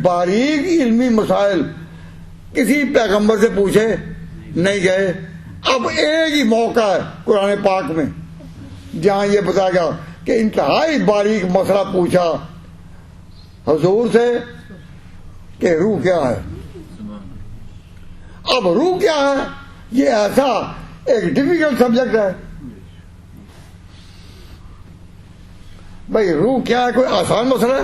باریک علمی مسائل کسی پیغمبر سے پوچھے نہیں گئے. اب ایک ہی موقع ہے قرآن پاک میں جہاں یہ بتایا گیا کہ انتہائی باریک مسئلہ پوچھا حضور سے کہ روح کیا ہے. اب روح کیا ہے یہ ایسا ایک ڈیفیکلٹ سبجیکٹ ہے بھائی. روح کیا ہے کوئی آسان مسئلہ ہے؟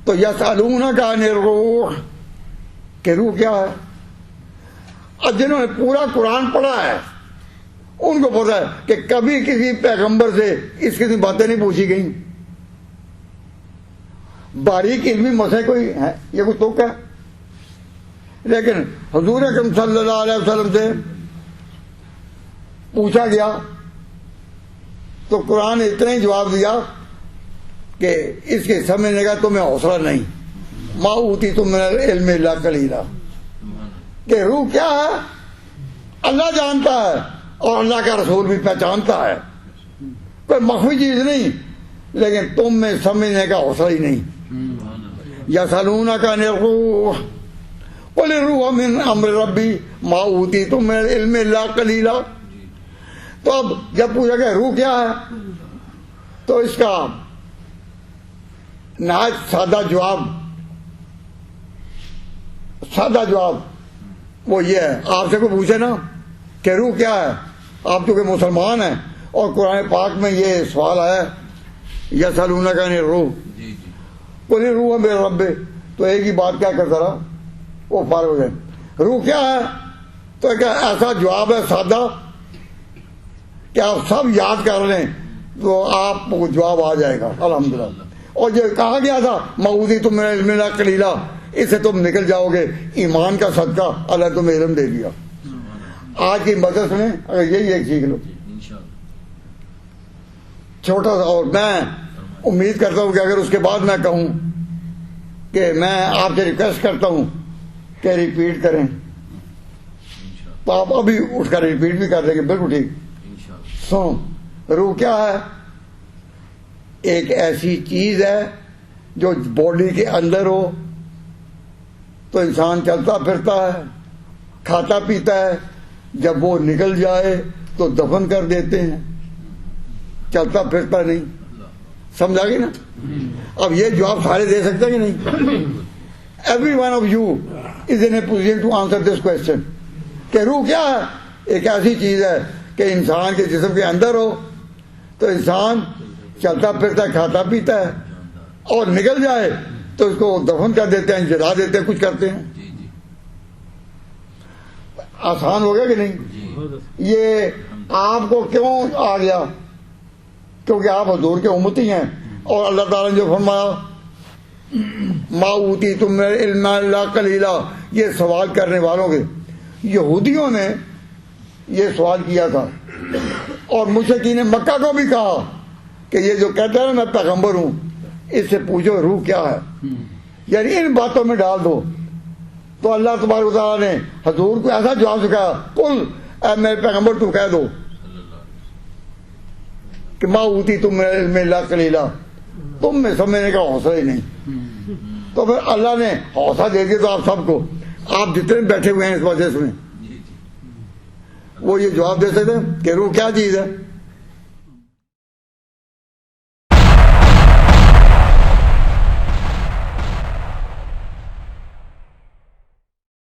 تو یسألونک عن الروح کہ روح کیا ہے. اب جنہوں نے پورا قرآن پڑھا ہے ان کو پتا ہے کہ کبھی کسی پیغمبر سے اس قسم باتیں نہیں پوچھی گئیں. باریک علمی مسئلے کوئی ہے یہ کوئی توقع ہے. لیکن حضور اکرم صلی اللہ علیہ وسلم سے پوچھا گیا تو قرآن نے اتنا ہی جواب دیا کہ اس کے سمجھنے کا تمہیں حوصلہ نہیں. ما اوتیتم من العلم الا قلیلا کہ روح کیا ہے اللہ جانتا ہے اور اللہ کا رسول بھی پہچانتا ہے. کوئی مخفی چیز نہیں لیکن تم میں سمجھنے کا حوصلہ ہی نہیں. یسألونک عن الروح قل الروح من امر ربی ما اوتیتم من العلم الا قلیلا. تو اب جب پوچھا کہ روح کیا ہے تو اس کا نہایت سادہ جواب وہ یہ ہے. آپ سے کوئی پوچھے نا کہ روح کیا ہے, آپ چونکہ مسلمان ہیں اور قرآن پاک میں یہ سوال آیا یسألونک عن الروح قل الروح من رب, تو ایک ہی بات کیا کرتا رہا وہ فارغ ہو گئے. روح کیا ہے تو ایک ایسا جواب ہے سادہ کہ آپ سب یاد کر لیں تو آپ کو جواب آ جائے گا الحمدللہ. اور جو کہا گیا تھا ما اوتیتم من العلم الا قلیلا, اس سے تم نکل جاؤ گے ایمان کا صدقہ اللہ تمہیں علم دے دیا. آج کی مجلس میں اگر یہی ایک سیکھ لو چھوٹا سا, اور میں امید کرتا ہوں کہ اگر اس کے بعد میں کہوں کہ میں آپ سے ریکویسٹ کرتا ہوں کہ ریپیٹ کریں تو آپ ابھی اٹھ کر ریپیٹ بھی کر دیں گے. بالکل ٹھیک. روح کیا ہے؟ ایک ایسی چیز ہے جو باڈی کے اندر ہو تو انسان چلتا پھرتا ہے, کھاتا پیتا ہے, جب وہ نکل جائے تو دفن کر دیتے ہیں, چلتا پھرتا نہیں. سمجھا گی نا؟ اب یہ جواب سارے دے سکتے ہیں کہ نہیں؟ Every one of you is in a position to answer this question کہ روح کیا ہے؟ ایک ایسی چیز ہے کہ انسان کے جسم کے اندر ہو تو انسان چلتا پھرتا ہے, کھاتا پیتا ہے, اور نکل جائے تو اس کو دفن کر دیتے ہیں, جلا دیتے ہیں, کچھ کرتے ہیں. آسان ہو گیا کہ نہیں؟ یہ آپ کو کیوں آ گیا؟ کیونکہ آپ حضور کے امتی ہیں اور اللہ تعالیٰ نے جو فرمایا ما اوتیتم من العلم الا قلیلا, یہ سوال کرنے والوں کے یہودیوں نے یہ سوال کیا تھا اور مشرکین مکہ کو بھی کہا کہ یہ جو کہتا ہے نا میں پیغمبر ہوں اس سے پوچھو روح کیا ہے, یعنی ان باتوں میں ڈال دو. تو اللہ تبارک و تعالیٰ نے حضور کو ایسا جواب سکھایا قل اے میرے پیغمبر تو کہہ دو کہ ما اوتیتم من العلم الا قلیلا, تم میں سمجھنے کا حوصلہ ہی نہیں. تو پھر اللہ نے حوصلہ دے دیا تو آپ سب کو, آپ جتنے بیٹھے ہوئے ہیں اس وجہ سے وہ یہ جواب دے سکتے ہیں کہ روح کیا چیز ہے.